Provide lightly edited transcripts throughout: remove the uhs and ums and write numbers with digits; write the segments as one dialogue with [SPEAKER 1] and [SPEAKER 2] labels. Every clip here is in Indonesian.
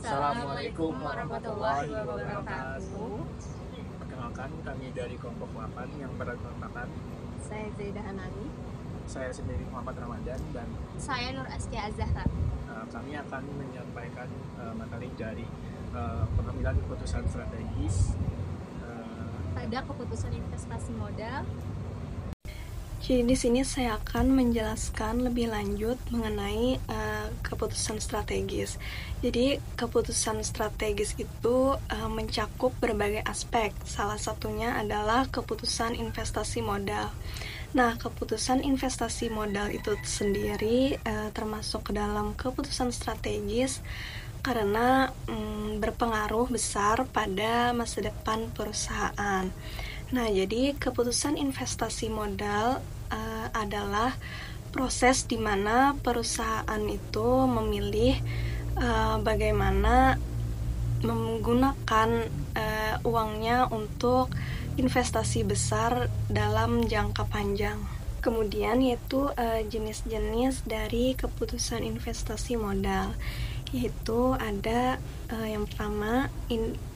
[SPEAKER 1] Assalamualaikum warahmatullahi wabarakatuh.
[SPEAKER 2] Perkenalkan, kami dari kelompok 8 yang beranggotakan
[SPEAKER 1] Saya Zaidah Hanani.
[SPEAKER 2] saya sendiri Muhammad Ramadan, dan
[SPEAKER 1] Saya Nur Astia Azhara.
[SPEAKER 2] kami akan menyampaikan materi dari pengambilan keputusan strategis
[SPEAKER 1] Pada keputusan investasi modal.
[SPEAKER 3] Jadi di sini saya akan menjelaskan lebih lanjut mengenai keputusan strategis. Jadi keputusan strategis itu mencakup berbagai aspek. Salah satunya adalah keputusan investasi modal. Nah, keputusan investasi modal itu sendiri termasuk ke dalam keputusan strategis karena berpengaruh besar pada masa depan perusahaan. Nah, jadi keputusan investasi modal adalah proses di mana perusahaan itu memilih bagaimana menggunakan uangnya untuk investasi besar dalam jangka panjang. Kemudian yaitu jenis-jenis dari keputusan investasi modal, yaitu ada yang pertama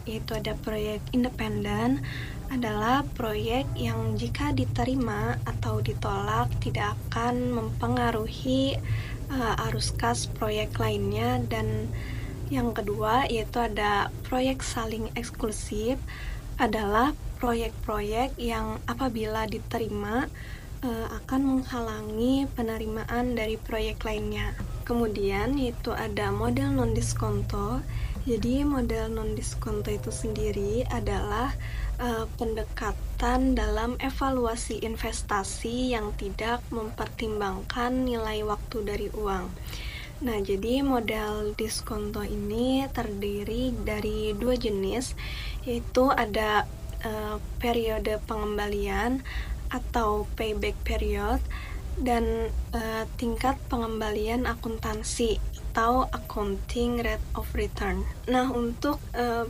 [SPEAKER 3] yaitu ada proyek independen, adalah proyek yang jika diterima atau ditolak tidak akan mempengaruhi arus kas proyek lainnya. Dan yang kedua yaitu ada proyek saling eksklusif, adalah proyek-proyek yang apabila diterima akan menghalangi penerimaan dari proyek lainnya. Kemudian yaitu ada model non-diskonto. Jadi model non-diskonto itu sendiri adalah pendekatan dalam evaluasi investasi yang tidak mempertimbangkan nilai waktu dari uang. Nah, jadi model diskonto ini terdiri dari dua jenis, yaitu ada periode pengembalian atau payback period, dan tingkat pengembalian akuntansi atau accounting rate of return. Nah, untuk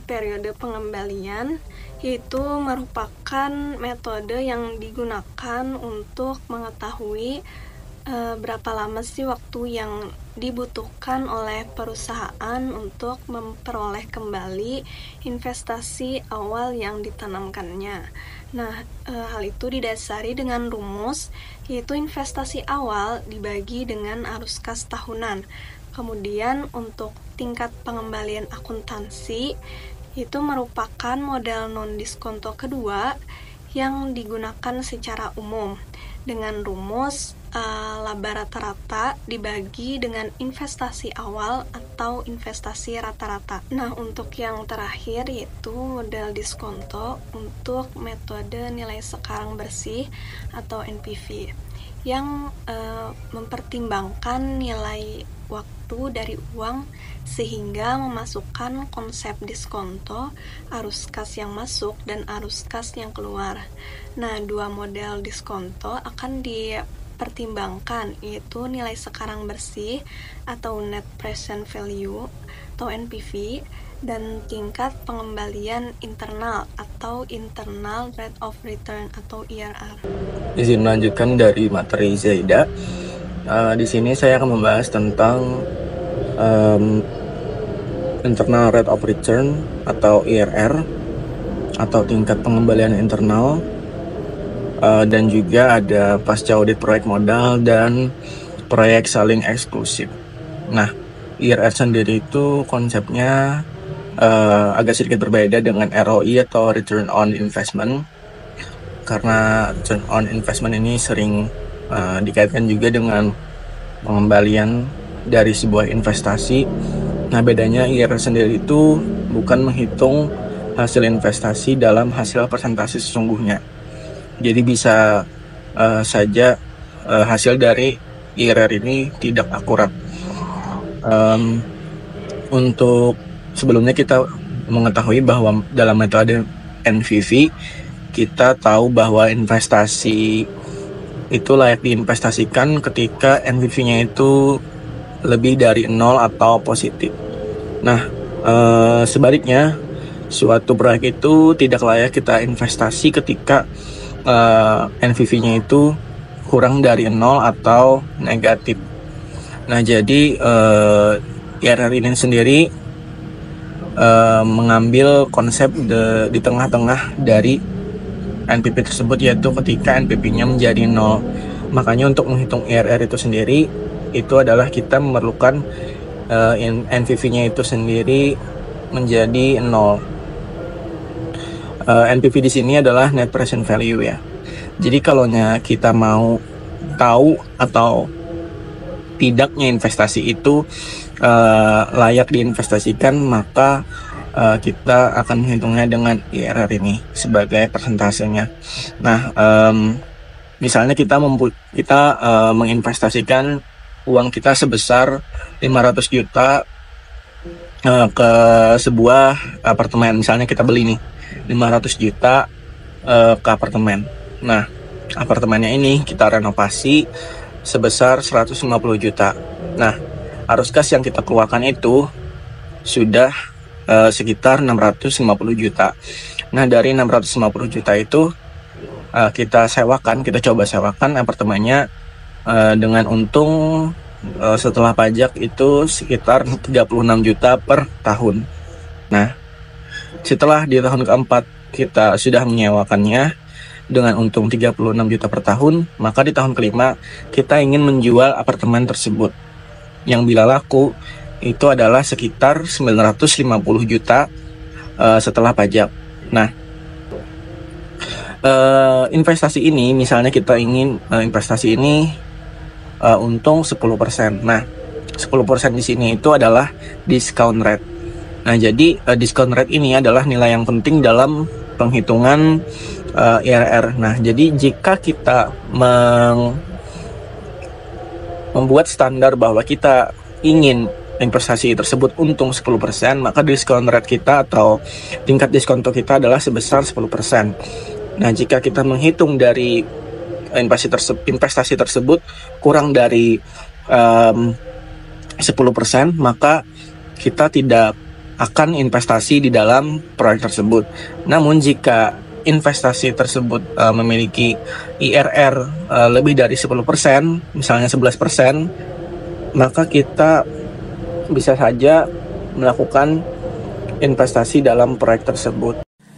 [SPEAKER 3] periode pengembalian itu merupakan metode yang digunakan untuk mengetahui berapa lama sih waktu yang dibutuhkan oleh perusahaan untuk memperoleh kembali investasi awal yang ditanamkannya. Nah, hal itu didasari dengan rumus, yaitu investasi awal dibagi dengan arus kas tahunan. Kemudian untuk tingkat pengembalian akuntansi itu merupakan model non-diskonto kedua yang digunakan secara umum dengan rumus laba rata-rata dibagi dengan investasi awal atau investasi rata-rata. Nah, untuk yang terakhir yaitu model diskonto untuk metode nilai sekarang bersih atau NPV yang mempertimbangkan nilai waktu dari uang sehingga memasukkan konsep diskonto, arus kas yang masuk dan arus kas yang keluar. Nah, dua model diskonto akan dipertimbangkan, yaitu nilai sekarang bersih atau net present value atau NPV, dan tingkat pengembalian internal atau internal rate of return atau IRR.
[SPEAKER 2] Izin melanjutkan dari materi Zaida. Di sini saya akan membahas tentang internal rate of return atau IRR atau tingkat pengembalian internal, dan juga ada pasca audit proyek modal dan proyek saling eksklusif. Nah, IRR sendiri itu konsepnya agak sedikit berbeda dengan ROI atau return on investment, karena return on investment ini sering dikaitkan juga dengan pengembalian dari sebuah investasi. Nah, bedanya IRR sendiri itu bukan menghitung hasil investasi dalam hasil persentase sesungguhnya. Jadi bisa saja hasil dari IRR ini tidak akurat. Untuk sebelumnya kita mengetahui bahwa dalam metode NPV kita tahu bahwa investasi itu layak diinvestasikan ketika NPV-nya itu lebih dari 0 atau positif. Nah, sebaliknya suatu proyek itu tidak layak kita investasi ketika NPV-nya itu kurang dari 0 atau negatif. Nah, jadi IRR ini sendiri mengambil konsep di tengah-tengah dari NPV tersebut, yaitu ketika NPV-nya menjadi 0. Makanya untuk menghitung IRR itu sendiri, itu adalah kita memerlukan NPV-nya itu sendiri menjadi 0. NPV di sini adalah net present value ya. Jadi kalau kita mau tahu atau tidaknya investasi itu layak diinvestasikan, maka kita akan menghitungnya dengan IRR ini sebagai persentasenya. Nah, misalnya kita menginvestasikan uang kita sebesar 500 juta ke sebuah apartemen. Misalnya kita beli nih 500 juta ke apartemen. Nah, apartemennya ini kita renovasi sebesar 150 juta. Nah, arus kas yang kita keluarkan itu sudah sekitar 650 juta. Nah, dari 650 juta itu kita coba sewakan apartemennya dengan untung setelah pajak itu sekitar 36 juta per tahun. Nah, setelah di tahun keempat kita sudah menyewakannya dengan untung 36 juta per tahun, maka di tahun kelima kita ingin menjual apartemen tersebut yang bila laku itu adalah sekitar 950 juta setelah pajak. Nah, investasi ini, misalnya kita ingin investasi ini untung 10%. Nah, 10% di sini itu adalah discount rate. Nah, jadi discount rate ini adalah nilai yang penting dalam penghitungan IRR. Nah, jadi jika kita membuat standar bahwa kita ingin investasi tersebut untung 10%, maka discount rate kita atau tingkat diskonto kita adalah sebesar 10%. Nah, jika kita menghitung dari investasi tersebut kurang dari 10%, maka kita tidak akan investasi di dalam proyek tersebut. Namun jika investasi tersebut memiliki IRR lebih dari 10%, misalnya 11%, maka kita bisa saja melakukan investasi dalam proyek tersebut.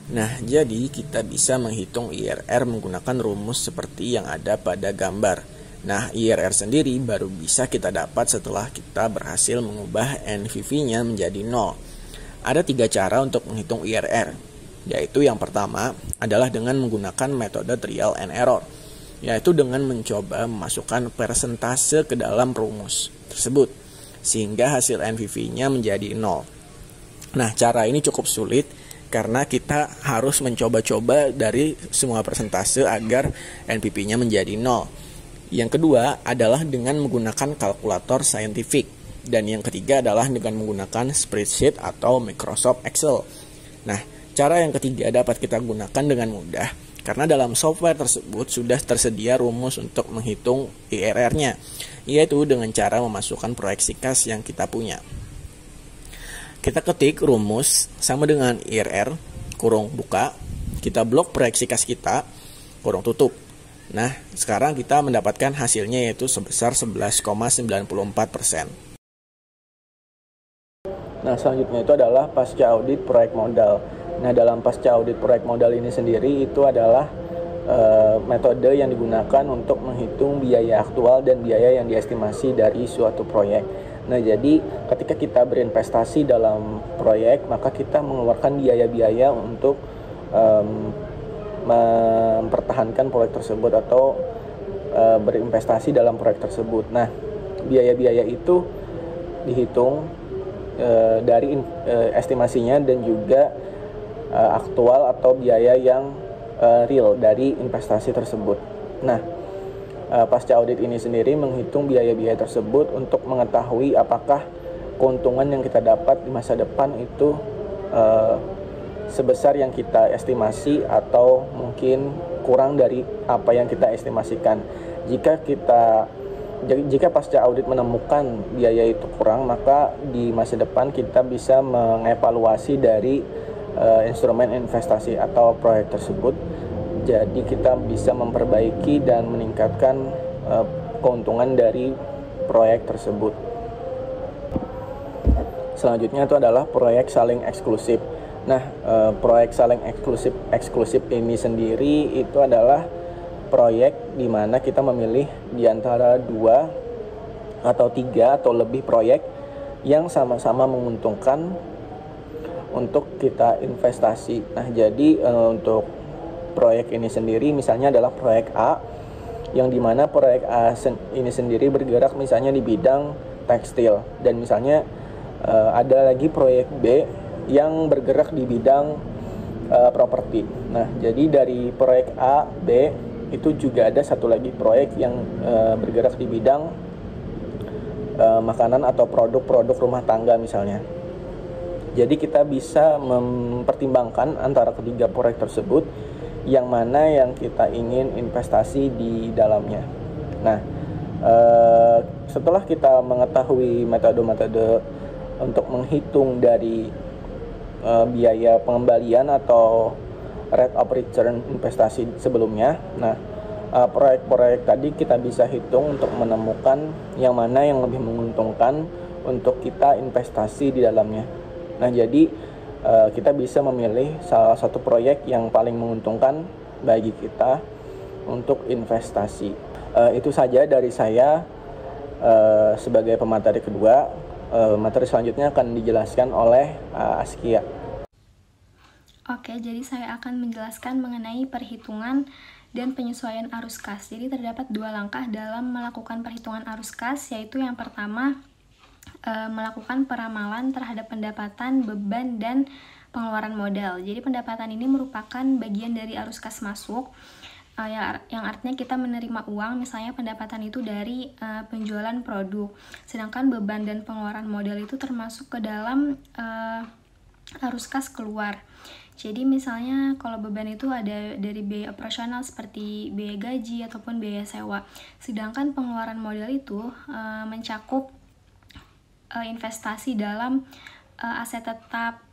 [SPEAKER 2] Nah, jadi kita bisa menghitung IRR menggunakan rumus seperti yang ada pada gambar. Nah, IRR sendiri baru bisa kita dapat setelah kita berhasil mengubah NPV-nya menjadi 0. Ada 3 cara untuk menghitung IRR, yaitu yang pertama adalah dengan menggunakan metode trial and error, yaitu dengan mencoba memasukkan persentase ke dalam rumus tersebut, sehingga hasil NPV-nya menjadi 0. Nah, cara ini cukup sulit karena kita harus mencoba-coba dari semua persentase agar NPV-nya menjadi 0. Yang kedua adalah dengan menggunakan kalkulator saintifik. Dan yang ketiga adalah dengan menggunakan spreadsheet atau Microsoft Excel. Nah, cara yang ketiga dapat kita gunakan dengan mudah karena dalam software tersebut sudah tersedia rumus untuk menghitung IRR-nya, yaitu dengan cara memasukkan proyeksi kas yang kita punya. Kita ketik rumus sama dengan IRR, kurung buka, kita blok proyeksi kas kita, kurung tutup. Nah, sekarang kita mendapatkan hasilnya yaitu sebesar 11,94%. Nah, selanjutnya itu adalah pasca audit proyek modal. Nah, dalam pasca audit proyek modal ini sendiri itu adalah metode yang digunakan untuk menghitung biaya aktual dan biaya yang diestimasi dari suatu proyek. Nah, jadi ketika kita berinvestasi dalam proyek, maka kita mengeluarkan biaya-biaya untuk mempertahankan proyek tersebut atau berinvestasi dalam proyek tersebut. Nah, biaya-biaya itu dihitung dari estimasinya dan juga aktual atau biaya yang real dari investasi tersebut. Nah, pasca audit ini sendiri menghitung biaya-biaya tersebut untuk mengetahui apakah keuntungan yang kita dapat di masa depan itu sebesar yang kita estimasi atau mungkin kurang dari apa yang kita estimasikan. Jika pasca audit menemukan biaya itu kurang, maka di masa depan kita bisa mengevaluasi dari instrumen investasi atau proyek tersebut. Jadi kita bisa memperbaiki dan meningkatkan keuntungan dari proyek tersebut. selanjutnya itu adalah proyek saling eksklusif. Nah, proyek saling eksklusif ini sendiri itu adalah proyek di mana kita memilih di antara 2 atau 3 atau lebih proyek yang sama-sama menguntungkan untuk kita investasi. Nah, jadi untuk proyek ini sendiri misalnya adalah proyek A, yang dimana proyek A ini sendiri bergerak misalnya di bidang tekstil, dan misalnya ada lagi proyek B yang bergerak di bidang properti. Nah, jadi dari proyek A, B itu juga ada satu lagi proyek yang bergerak di bidang makanan atau produk-produk rumah tangga misalnya. Jadi kita bisa mempertimbangkan antara ketiga proyek tersebut yang mana yang kita ingin investasi di dalamnya. Nah, setelah kita mengetahui metode-metode untuk menghitung dari biaya pengembalian atau rate of return investasi sebelumnya, nah proyek-proyek tadi kita bisa hitung untuk menemukan yang mana yang lebih menguntungkan untuk kita investasi di dalamnya. Nah, jadi kita bisa memilih salah satu proyek yang paling menguntungkan bagi kita untuk investasi. Itu saja dari saya sebagai pemateri kedua. Materi selanjutnya akan dijelaskan oleh Askia.
[SPEAKER 4] Oke, jadi saya akan menjelaskan mengenai perhitungan dan penyesuaian arus kas. Jadi terdapat 2 langkah dalam melakukan perhitungan arus kas, yaitu yang pertama melakukan peramalan terhadap pendapatan, beban, dan pengeluaran modal. Jadi pendapatan ini merupakan bagian dari arus kas masuk, yang artinya kita menerima uang, misalnya pendapatan itu dari penjualan produk. Sedangkan beban dan pengeluaran modal itu termasuk ke dalam arus kas keluar. Jadi misalnya kalau beban itu ada dari biaya operasional seperti biaya gaji ataupun biaya sewa. Sedangkan pengeluaran modal itu mencakup investasi dalam aset tetap.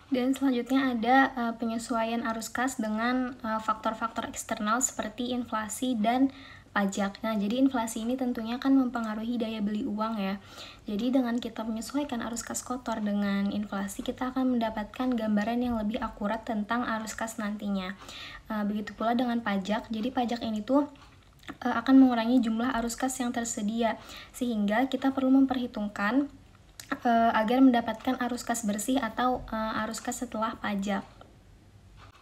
[SPEAKER 4] Dan selanjutnya ada penyesuaian arus kas dengan faktor-faktor eksternal seperti inflasi dan pajak. Nah, jadi inflasi ini tentunya kan mempengaruhi daya beli uang ya. Jadi dengan kita menyesuaikan arus kas kotor dengan inflasi, kita akan mendapatkan gambaran yang lebih akurat tentang arus kas nantinya. Begitu pula dengan pajak. Jadi pajak ini tuh akan mengurangi jumlah arus kas yang tersedia, sehingga kita perlu memperhitungkan agar mendapatkan arus kas bersih atau arus kas setelah pajak.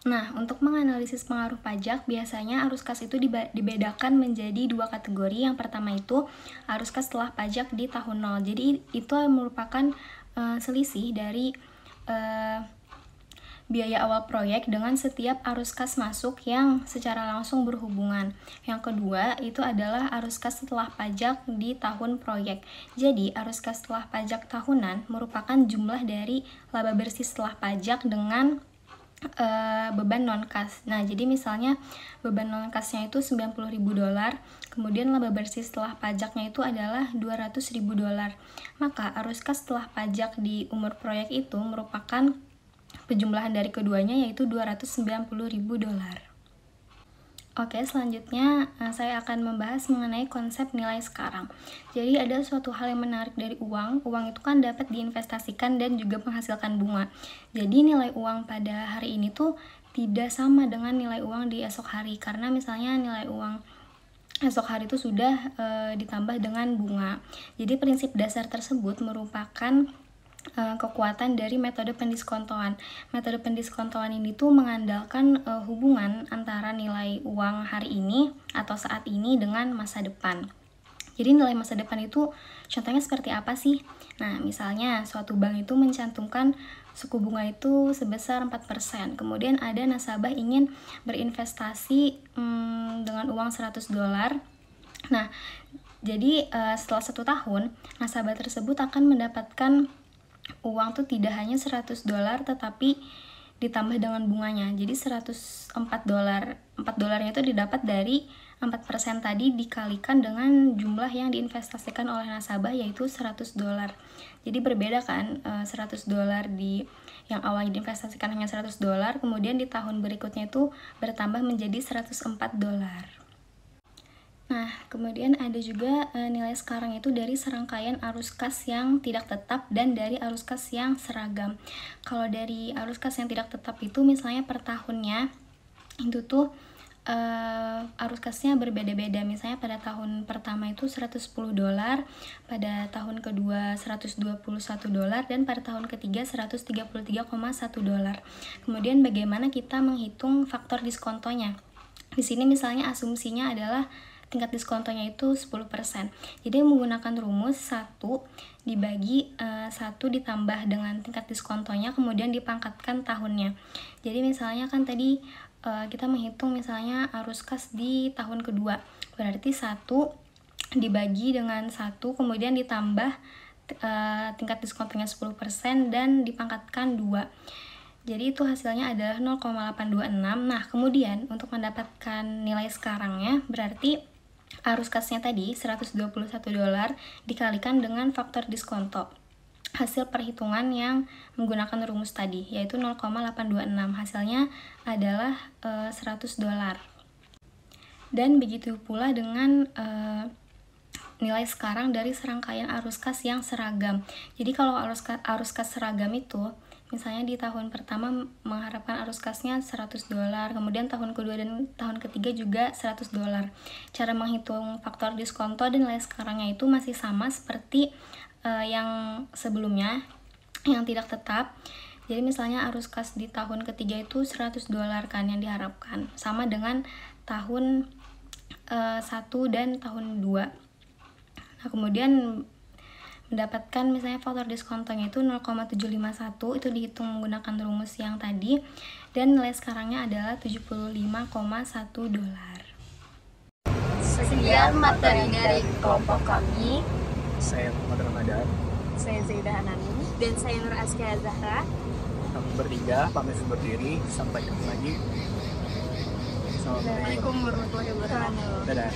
[SPEAKER 4] Nah, untuk menganalisis pengaruh pajak, biasanya arus kas itu dibedakan menjadi 2 kategori. Yang pertama itu arus kas setelah pajak di tahun 0. Jadi itu merupakan selisih dari biaya awal proyek dengan setiap arus kas masuk yang secara langsung berhubungan. Yang kedua itu adalah arus kas setelah pajak di tahun proyek. Jadi arus kas setelah pajak tahunan merupakan jumlah dari laba bersih setelah pajak dengan beban non-kas. Nah, jadi misalnya beban non-kasnya itu $90.000, kemudian laba bersih setelah pajaknya itu adalah $200.000. Maka arus kas setelah pajak di umur proyek itu merupakan penjumlahan dari keduanya, yaitu $290.000. Oke, selanjutnya saya akan membahas mengenai konsep nilai sekarang. Jadi ada suatu hal yang menarik dari uang. Uang itu kan dapat diinvestasikan dan juga menghasilkan bunga. Jadi nilai uang pada hari ini tuh tidak sama dengan nilai uang di esok hari, karena misalnya nilai uang esok hari itu sudah ditambah dengan bunga. Jadi prinsip dasar tersebut merupakan kekuatan dari metode pendiskontoan. Metode pendiskontoan ini tuh mengandalkan hubungan antara nilai uang hari ini atau saat ini dengan masa depan. Jadi nilai masa depan itu contohnya seperti apa sih? Nah, misalnya suatu bank itu mencantumkan suku bunga itu sebesar 4%. Kemudian ada nasabah ingin berinvestasi dengan uang $100. Nah, jadi setelah 1 tahun, nasabah tersebut akan mendapatkan uang tuh tidak hanya $100 tetapi ditambah dengan bunganya. Jadi $104. $4 itu didapat dari 4% tadi dikalikan dengan jumlah yang diinvestasikan oleh nasabah, yaitu $100. Jadi berbeda kan, $100 di yang awalnya diinvestasikan hanya $100, kemudian di tahun berikutnya itu bertambah menjadi $104. Nah, kemudian ada juga nilai sekarang itu dari serangkaian arus kas yang tidak tetap dan dari arus kas yang seragam. Kalau dari arus kas yang tidak tetap itu misalnya per tahunnya itu tuh arus kasnya berbeda-beda. Misalnya pada tahun pertama itu $110, pada tahun kedua $121, dan pada tahun ketiga $133,1. Kemudian bagaimana kita menghitung faktor diskontonya? Di sini misalnya asumsinya adalah tingkat diskontonya itu 10%. Jadi menggunakan rumus 1 dibagi 1 ditambah dengan tingkat diskontonya, kemudian dipangkatkan tahunnya. Jadi misalnya kan tadi kita menghitung misalnya arus kas di tahun kedua. Berarti 1 dibagi dengan 1, kemudian ditambah tingkat diskontonya 10% dan dipangkatkan 2. Jadi itu hasilnya adalah 0,826. Nah, kemudian untuk mendapatkan nilai sekarangnya berarti arus kasnya tadi $121 dikalikan dengan faktor diskonto. Hasil perhitungan yang menggunakan rumus tadi yaitu 0,826. Hasilnya adalah $100. Dan begitu pula dengan nilai sekarang dari serangkaian arus kas yang seragam. Jadi kalau arus kas seragam itu misalnya di tahun pertama mengharapkan arus kasnya $100, kemudian tahun kedua dan tahun ketiga juga $100. Cara menghitung faktor diskonto dan nilai sekarangnya itu masih sama seperti yang sebelumnya, yang tidak tetap. Jadi misalnya arus kas di tahun ketiga itu $100 kan yang diharapkan, sama dengan tahun 1 dan tahun 2. Nah, kemudian mendapatkan misalnya faktor diskontonya itu 0,751, itu dihitung menggunakan rumus yang tadi, dan nilai sekarangnya adalah $75,1.
[SPEAKER 1] Sekian materi dari kelompok kami.
[SPEAKER 2] Saya Muhammad Ramadan.
[SPEAKER 1] Saya Zaidah Hanani. Dan saya Nur Askia Zahra.
[SPEAKER 2] Kami bertiga pamit undur diri. Sampai ketemu lagi. Assalamualaikum
[SPEAKER 1] Assalamualaikum warahmatullahi wabarakatuh.
[SPEAKER 2] Dadah.